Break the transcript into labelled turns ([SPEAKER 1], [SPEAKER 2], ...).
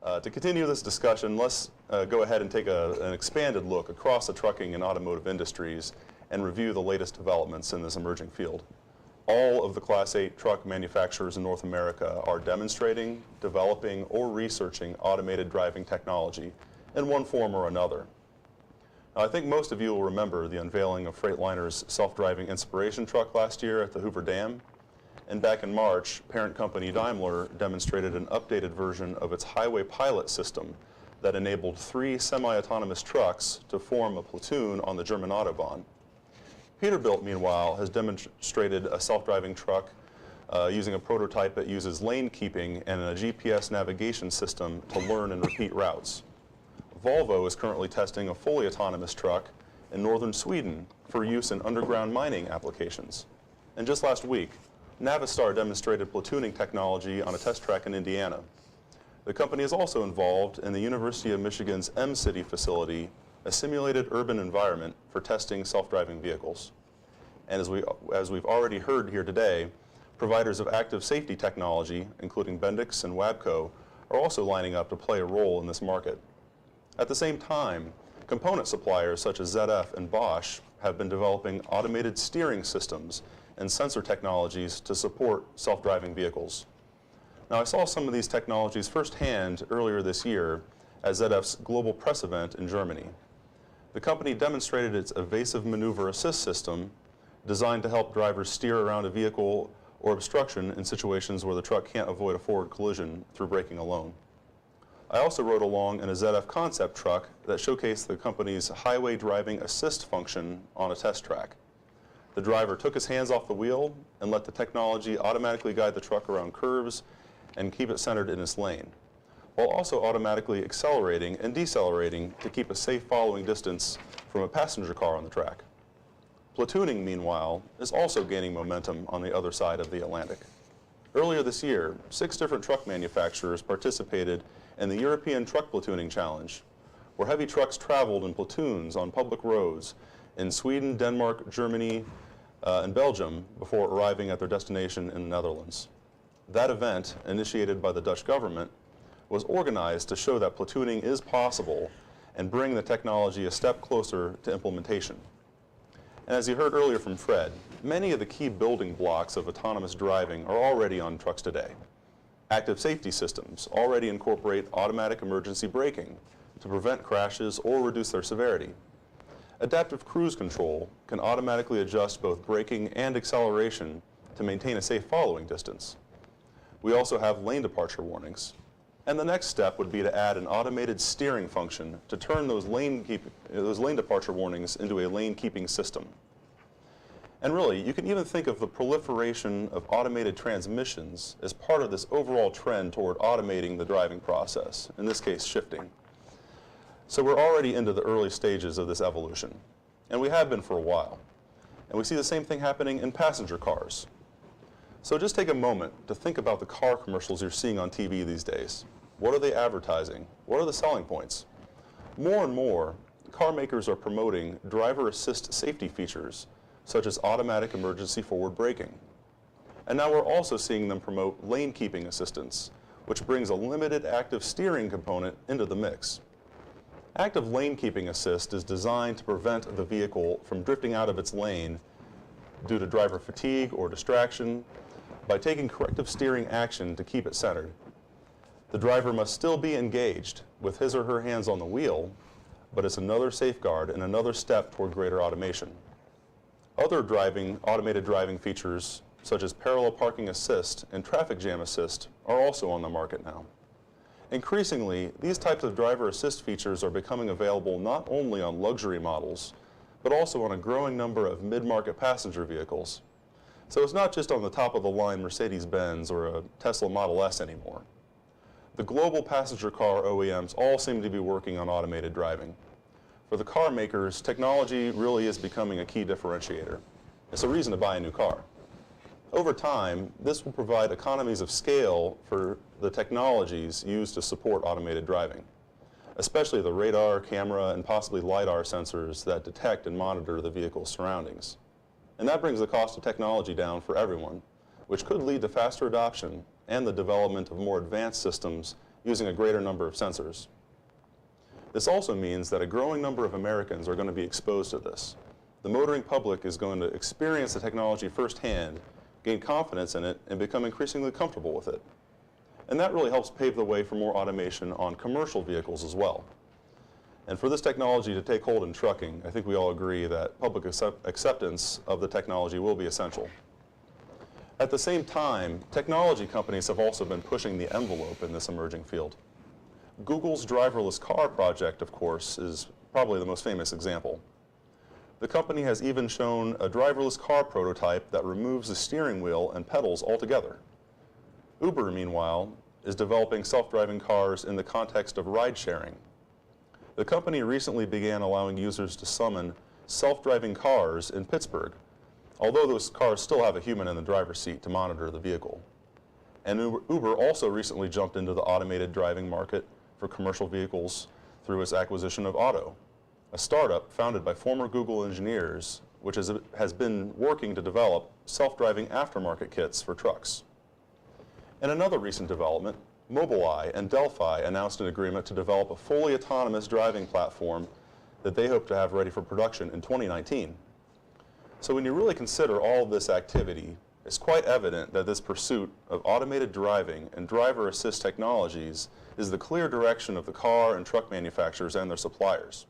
[SPEAKER 1] To continue this discussion, let's go ahead and take an expanded look across the trucking and automotive industries and review the latest developments in this emerging field. All of the Class 8 truck manufacturers in North America are demonstrating, developing, or researching automated driving technology in one form or another. Now, I think most of you will remember the unveiling of Freightliner's self-driving inspiration truck last year at the Hoover Dam. And back in March, parent company Daimler demonstrated an updated version of its highway pilot system that enabled 3 semi-autonomous trucks to form a platoon on the German Autobahn. Peterbilt, meanwhile, has demonstrated a self-driving truck using a prototype that uses lane keeping and a GPS navigation system to learn and repeat routes. Volvo is currently testing a fully autonomous truck in northern Sweden for use in underground mining applications. And just last week, Navistar demonstrated platooning technology on a test track in Indiana. The company is also involved in the University of Michigan's M-City facility, a simulated urban environment for testing self-driving vehicles. And as we've already heard here today, providers of active safety technology, including Bendix and Wabco, are also lining up to play a role in this market. At the same time, component suppliers such as ZF and Bosch have been developing automated steering systems and sensor technologies to support self-driving vehicles. Now, I saw some of these technologies firsthand earlier this year at ZF's global press event in Germany. The company demonstrated its evasive maneuver assist system designed to help drivers steer around a vehicle or obstruction in situations where the truck can't avoid a forward collision through braking alone. I also rode along in a ZF concept truck that showcased the company's highway driving assist function on a test track. The driver took his hands off the wheel and let the technology automatically guide the truck around curves and keep it centered in its lane, while also automatically accelerating and decelerating to keep a safe following distance from a passenger car on the track. Platooning, meanwhile, is also gaining momentum on the other side of the Atlantic. Earlier this year, 6 different truck manufacturers participated in the European Truck Platooning Challenge, where heavy trucks traveled in platoons on public roads in Sweden, Denmark, Germany, and Belgium before arriving at their destination in the Netherlands. That event, initiated by the Dutch government, was organized to show that platooning is possible and bring the technology a step closer to implementation. And as you heard earlier from Fred, many of the key building blocks of autonomous driving are already on trucks today. Active safety systems already incorporate automatic emergency braking to prevent crashes or reduce their severity. Adaptive cruise control can automatically adjust both braking and acceleration to maintain a safe following distance. We also have lane departure warnings. And the next step would be to add an automated steering function to turn those lane departure warnings into a lane keeping system. And really, you can even think of the proliferation of automated transmissions as part of this overall trend toward automating the driving process, in this case, shifting. So we're already into the early stages of this evolution, and we have been for a while. And we see the same thing happening in passenger cars. So just take a moment to think about the car commercials you're seeing on TV these days. What are they advertising? What are the selling points? More and more, car makers are promoting driver assist safety features, such as automatic emergency forward braking. And now we're also seeing them promote lane keeping assistance, which brings a limited active steering component into the mix. Active lane keeping assist is designed to prevent the vehicle from drifting out of its lane due to driver fatigue or distraction by taking corrective steering action to keep it centered. The driver must still be engaged with his or her hands on the wheel, but it's another safeguard and another step toward greater automation. Other automated driving features, such as parallel parking assist and traffic jam assist, are also on the market now. Increasingly, these types of driver assist features are becoming available not only on luxury models, but also on a growing number of mid-market passenger vehicles. So it's not just on the top-of-the-line Mercedes-Benz or a Tesla Model S anymore. The global passenger car OEMs all seem to be working on automated driving. For the car makers, technology really is becoming a key differentiator. It's a reason to buy a new car. Over time, this will provide economies of scale for the technologies used to support automated driving, especially the radar, camera, and possibly LiDAR sensors that detect and monitor the vehicle's surroundings. And that brings the cost of technology down for everyone, which could lead to faster adoption and the development of more advanced systems using a greater number of sensors. This also means that a growing number of Americans are going to be exposed to this. The motoring public is going to experience the technology firsthand, gain confidence in it, and become increasingly comfortable with it. And that really helps pave the way for more automation on commercial vehicles as well. And for this technology to take hold in trucking, I think we all agree that public acceptance of the technology will be essential. At the same time, technology companies have also been pushing the envelope in this emerging field. Google's driverless car project, of course, is probably the most famous example. The company has even shown a driverless car prototype that removes the steering wheel and pedals altogether. Uber, meanwhile, is developing self-driving cars in the context of ride-sharing. The company recently began allowing users to summon self-driving cars in Pittsburgh, although those cars still have a human in the driver's seat to monitor the vehicle. And Uber also recently jumped into the automated driving market for commercial vehicles through its acquisition of Otto, a startup founded by former Google engineers, which has been working to develop self-driving aftermarket kits for trucks. In another recent development, Mobileye and Delphi announced an agreement to develop a fully autonomous driving platform that they hope to have ready for production in 2019. So when you really consider all of this activity, it's quite evident that this pursuit of automated driving and driver assist technologies is the clear direction of the car and truck manufacturers and their suppliers.